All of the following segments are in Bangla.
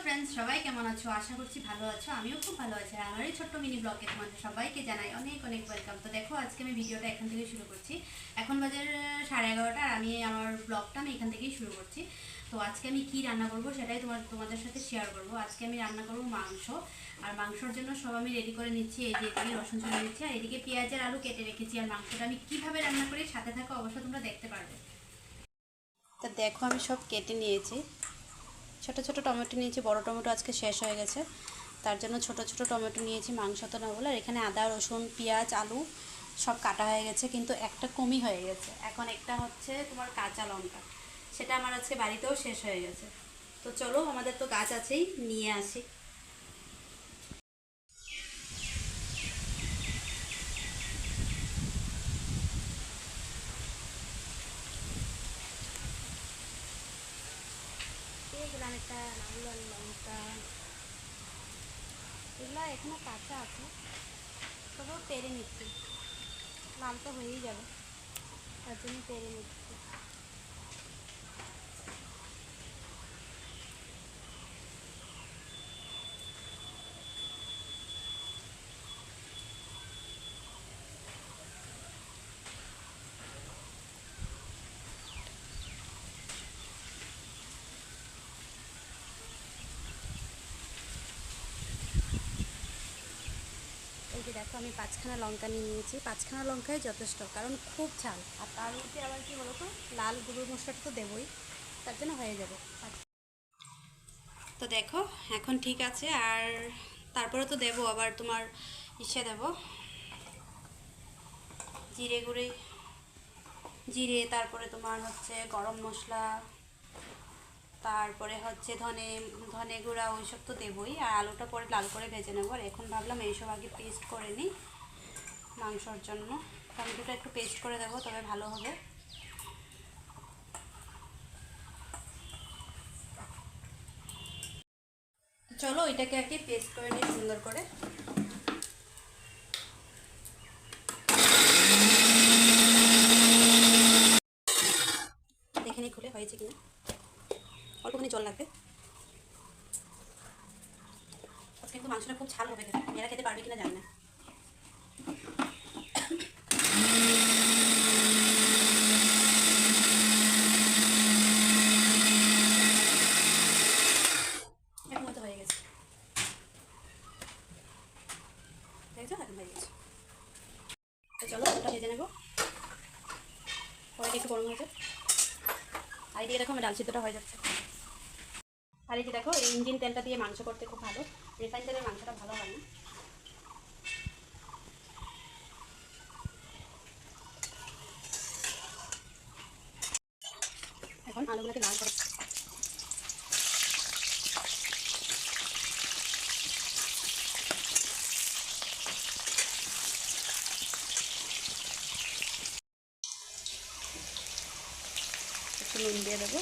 ফ্রেন্ডস, সবাই কেমন আছো? আশা করছি ভালো আছো। আমিও খুব ভালো আছি। আর আমার এই ছোট্ট মিনি ব্লগে তোমাদের সবাইকে জানাই অনেক অনেক ওয়েলকাম। তো দেখো, আজকে আমি ভিডিওটা এখান থেকে শুরু করছি। এখন বাজে 11:30 আর আমি আমার ব্লগটা আমি এখান থেকেই শুরু করছি। তো আজকে আমি কি রান্না করব সেটাই তোমাদের সাথে শেয়ার করব। আজকে আমি রান্না করব মাংস। আর মাংসর জন্য সব আমি রেডি করে নিচ্ছি। এই যে এদিকে রসুন চলে নিচ্ছি, আর এদিকে পেঁয়াজ আর আলু কেটে রেখেছি। আর মাংসটা আমি কিভাবে রান্না করি সাথে থাকো, অবশ্যই তোমরা দেখতে পারবে। তো দেখো, আমি সব কেটে নিয়েছি। ছোট ছোট টমেটো নিয়েছি, বড় টমেটো আজকে শেষ হয়ে গেছে, তার জন্য ছোট ছোট টমেটো নিয়েছি মাংস তো না বলে। আর এখানে আদা রসুন পেঁয়াজ আলু সব কাটা হয়ে গেছে, কিন্তু একটা কমই হয়ে গেছে। এখন একটা হচ্ছে তোমার কাঁচা লঙ্কা, সেটা আমার আজকে বাড়িতেও শেষ হয়ে গেছে। তো চলো, আমাদের তো গাছ আছেই, নিয়ে আসি। এগুলো একটা লাল লঙ্কা, এগুলো এখনো কাঁচা আছে, তবুও পেরে নিচ্ছি। লাল তো হয়েই যাবে, তার জন্য পেরে নিচ্ছি। এই যে দেখো, আমি 5খানা লঙ্কা নিয়ে নিয়েছি। 5খানা লঙ্কাই যথেষ্ট, কারণ খুব ঝাল। আর তার মধ্যে আবার কি বলো তো, লাল গুঁড়ো মশলাটা তো দেবই, তার জন্য হয়ে যাবে। তো দেখো, এখন ঠিক আছে। আর তারপরে তো দেবো আবার তোমার দেবো জিরে গুঁড়ি, জিরে, তারপরে তোমার হচ্ছে গরম মশলা, তারপরে হচ্ছে ধনে ধনে গুঁড়া, ওইসব তো দেবই। আর আলুটা পরে লাল করে ভেজে নেবো। আর এখন ভাবলাম এইসব আগে পেস্ট করে নিই মাংসর জন্য। টমেটোটা একটু পেস্ট করে দেবো, তবে ভালো হবে। চলো, এটাকে আর কি পেস্ট করে নিই সুন্দর করে। দেখে নিই খুলে হয়েছে কিনা, অল্পখানি জল লাগবে। আজকে কিন্তু মাংসটা খুব ঝাল হবে, মেয়েরা খেতে পারবে কিনা জানি না। এখন মতো হয়ে গেছে, দেখছো এখন হয়ে গেছে। চলো, ওটা ভেজে নেবো, কড়াইটা একটু গরম হয়েছে। আর এদিকে দেখো, আমার ডাল সিদ্ধটা হয়ে যাচ্ছে। আর এই যে দেখো, এই ইঞ্জিন তেলটা দিয়ে মাংস করতে খুব ভালো, রিফাইন তেলের মাংসটা ভালো হয় না। এখন আলুগুলোকে লাল করে একটু নুন দিয়ে দেবো,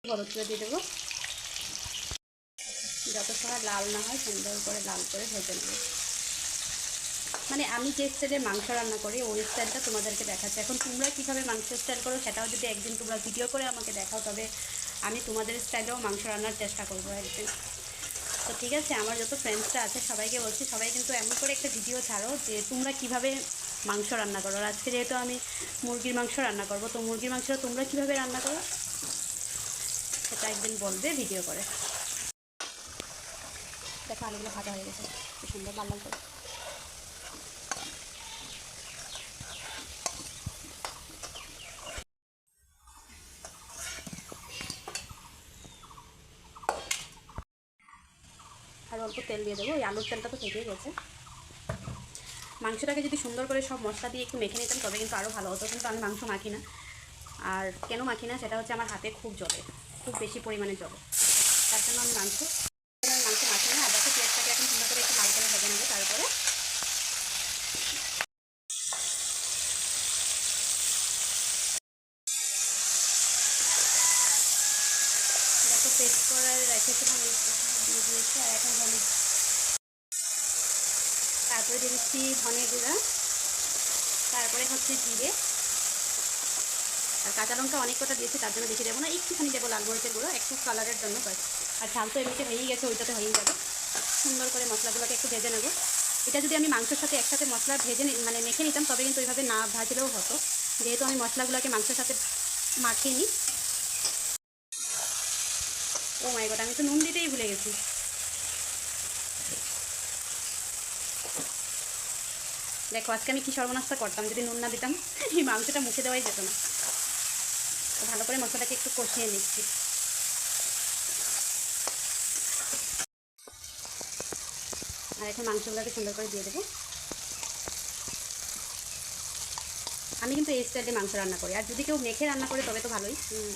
হলুদ করে দিয়ে দেবো। যত সময় লাল না হয় সুন্দর করে লাল করে ভেজে নেবো। মানে আমি যে স্টাইলে মাংস রান্না করি ওই স্টাইলটা তোমাদেরকে দেখাচ্ছি। এখন তোমরা কীভাবে মাংস স্টাইল করো সেটাও যদি একদিন তোমরা ভিডিও করে আমাকে দেখাও, তবে আমি তোমাদের স্টাইলেও মাংস রান্নার চেষ্টা করবো একদিন। তো ঠিক আছে, আমার যত ফ্রেন্ডসরা আছে সবাইকে বলছি, সবাই কিন্তু এমন করে একটা ভিডিও ছাড়ো যে তোমরা কিভাবে মাংস রান্না করো। আর আজকে যেহেতু আমি মুরগির মাংস রান্না করবো, তো মুরগির মাংসটা তোমরা কিভাবে রান্না করো সেটা একদিন বলবে ভিডিও করে। দেখো, আলুগুলো ভাজা হয়ে গেছে, খুব সুন্দর লাল লাল করে। আর অল্প তেল দিয়ে দেবো, ওই আলুর তেলটা তো থেকেই গেছে। মাংসটাকে যদি সুন্দর করে সব মশলা দিয়ে একটু মেখে নিতাম তবে কিন্তু আরও ভালো হতো, কিন্তু আমি মাংস মাখি না। আর কেন মাখি না সেটা হচ্ছে, আমার হাতে খুব জ্বলে, খুব বেশি পরিমাণে জ্বলে, তার জন্য আমি মাংস মাখি না। আর দেখো, পেঁয়াজটাকে এখন সুন্দর করে একটু লাল করে ভেজে নেবো। তারপরে দেখো, পেস্ট করে রেখেছিলাম দিয়ে দিয়েছি। আর এখন তারপরে দিয়ে দিচ্ছি ধনে গুঁড়া, তারপরে হচ্ছে জিরে, আর কাঁচা লঙ্কা অনেক কটা দিয়েছি, তার জন্য বেশি দেবো না, একটুখানি দেবো লাল মরিচের গুঁড়ো, একটু কালারের জন্য ব্যাস। আর ঝাল তো এমনিতে হয়েই গেছে, ওইটাতে হয়েই যাবে। সুন্দর করে মশলাগুলোকে একটু ভেজে নেবো। এটা যদি আমি মাংসের সাথে একসাথে মশলা ভেজে মানে মেখে নিতাম তবে কিন্তু ওইভাবে না ভাজলেও হতো, যেহেতু আমি মশলাগুলোকে মাংসের সাথে মাখিয়ে নিই। ও মাই গড, আমি তো নুন দিতেই ভুলে গেছি। দেখো আজকে আমি কী সর্বনাশটা করতাম যদি নুন না দিতাম, এই মাংসটা মুখে দেওয়াই যেত না। তো ভালো করে মশলাটাকে একটু কষিয়ে নিচ্ছি। আর এখন মাংসগুলোকে সুন্দর করে দিয়ে দেবো। আমি কিন্তু এই স্টাইলে মাংস রান্না করি, আর যদি কেউ মেখে রান্না করে তবে তো ভালোই,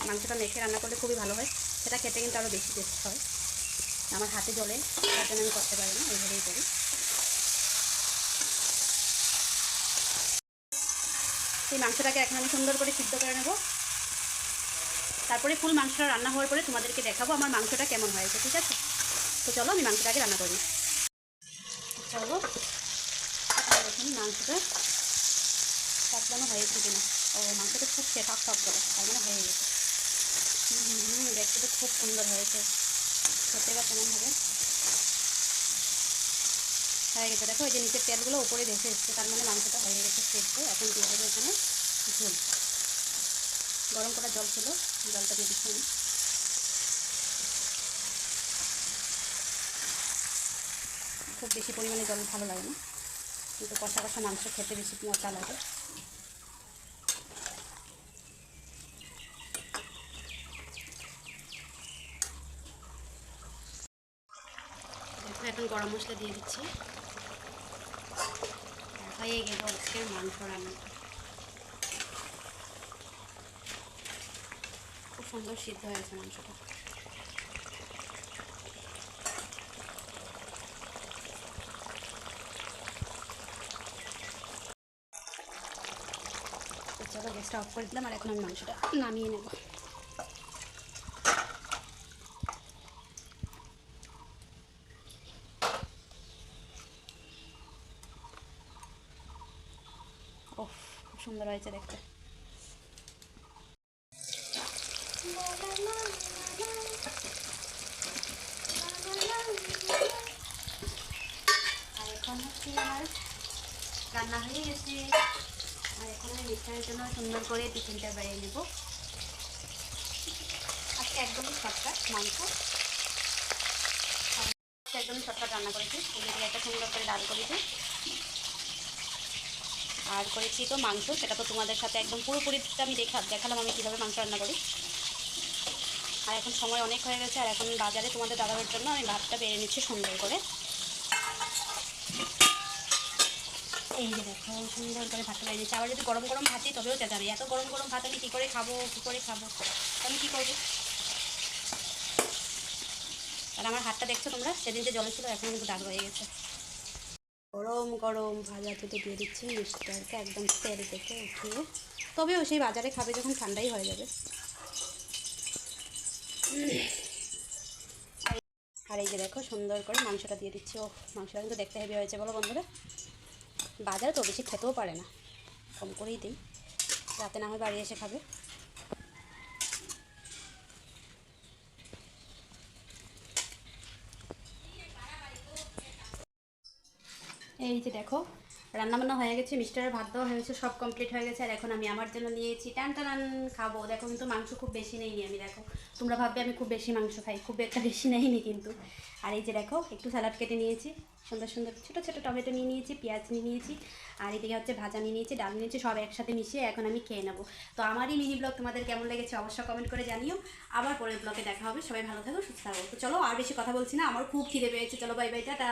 মাংসটা মেখে রান্না করলে খুবই ভালো হয়, সেটা খেতে কিন্তু আরও বেশি টেস্ট হয়। আমার হাতে জলে, তার জন্য আমি করতে পারি না, এইভাবেই করি। এই মাংসটাকে এখন আমি সুন্দর করে সিদ্ধ করে নেব, তারপরে ফুল মাংসটা রান্না হওয়ার পরে তোমাদেরকে দেখাবো আমার মাংসটা কেমন হয়েছে, ঠিক আছে? তো চলো আমি মাংসটাকে রান্না করি। চলো দেখুন মাংসটা কাটলানো হয়েছে কিনা। ও মাংসটা খুব ঠক ঠক করে, তার মানে হয়ে গেছে। দেখতে তো খুব সুন্দর হয়েছে, খেতে বা কেমন হবে হয়ে গেছে। দেখো এই যে নিচের তেলগুলো উপরে ভেসে এসছে, তার মানে মাংসটা হয়ে গেছে সেদ্ধ। এখন দিয়ে দেবো এখানে ঝোল, গরম করা জল ছিল, জলটা দিয়ে দিচ্ছি আমি। খুব বেশি পরিমাণে জল ভালো লাগে না, কিন্তু কষা কষা মাংস খেতে বেশি মজা লাগে। এখন গরম মশলা দিয়ে দিচ্ছি। হয়ে গেল আজকের মাংস রান্না। খুব সুন্দর সিদ্ধ হয়েছে মাংসটা। চলো গ্যাসটা অফ করে দিলাম, আর এখন আমি মাংসটা নামিয়ে নেব। ওহ খুব সুন্দর হয়েছে দেখতে। আর এখন হচ্ছে আমার রান্না হয়ে গেছে, আর এখন আমি মিক্সারের জন্য সুন্দর করে টিফিনটা বাড়িয়ে নেব। আজকে একদমই শর্টকাট মাংস, একদমই শর্টকাট রান্না করেছি। এদিকে একটা সুন্দর করে ডাল করেছি, আর করেছি তো মাংস, সেটা তো তোমাদের সাথে একদম পুরোপুরিটা আমি দেখালাম আমি কীভাবে মাংস রান্না করি। আর এখন সময় অনেক হয়ে গেছে, আর এখন বাজারে তোমাদের দাদাদের জন্য আমি ভাতটা বেড়ে নিচ্ছি সুন্দর করে। এই যে দেখো সুন্দর করে ভাতটা বেড়ে নিচ্ছি। আবার যদি গরম গরম ভাত দিই তবেও চেঁচাবে, এত গরম গরম ভাত আমি কী করে খাবো, আমি কী করবো? আর আমার হাতটা দেখছো তোমরা, সেদিন যে জলে ছিল এখন কিন্তু দাগ হয়ে গেছে। গরম গরম ভাজা তুলে দিয়ে দিচ্ছি মিষ্টারকে একদম তেল থেকে উঠিয়ে, তবেও সেই বাজারে খাবে যখন ঠান্ডাই হয়ে যাবে। আর এই যে দেখো সুন্দর করে মাংসটা দিয়ে দিচ্ছি। ও মাংসটা কিন্তু দেখতে হেভি হয়েছে বলো বন্ধুরা। বাজারে তো বেশি খেতেও পারে না, কম করেই দিই, রাতে না হয় বাড়ি এসে খাবে। এই যে দেখো রান্নাবান্না হয়ে গেছে, মিস্টারের ভাত দেওয়া হয়ে গেছে, সব কমপ্লিট হয়ে গেছে। আর এখন আমি আমার জন্য নিয়েছি টান টান খাবো। দেখো কিন্তু মাংস খুব বেশি নেইনি আমি, দেখো তোমরা ভাববে আমি খুব বেশি মাংস খাই, খুব একটা বেশি নেইনি কিন্তু। আর এই যে দেখো একটু স্যালাড কেটে নিয়েছি, সুন্দর সুন্দর ছোটো ছোটো টমেটো নিয়ে নিয়েছি, পেঁয়াজ নিয়ে নিয়েছি, আর এদিকে হচ্ছে ভাজা নিয়ে নিয়েছি, ডাল নিয়েছি, সব একসাথে মিশিয়ে এখন আমি খেয়ে নেবো। তো আমারই মিনি ব্লগ তোমাদের কেমন লেগেছে অবশ্যই কমেন্ট করে জানিও। আবার পরের ব্লগে দেখা হবে, সবাই ভালো থাকো সুস্থ থাকো। তো চলো আর বেশি কথা বলছি না, আমার খুব খিদে পেয়েছে, চলো বাই বাই টাটা।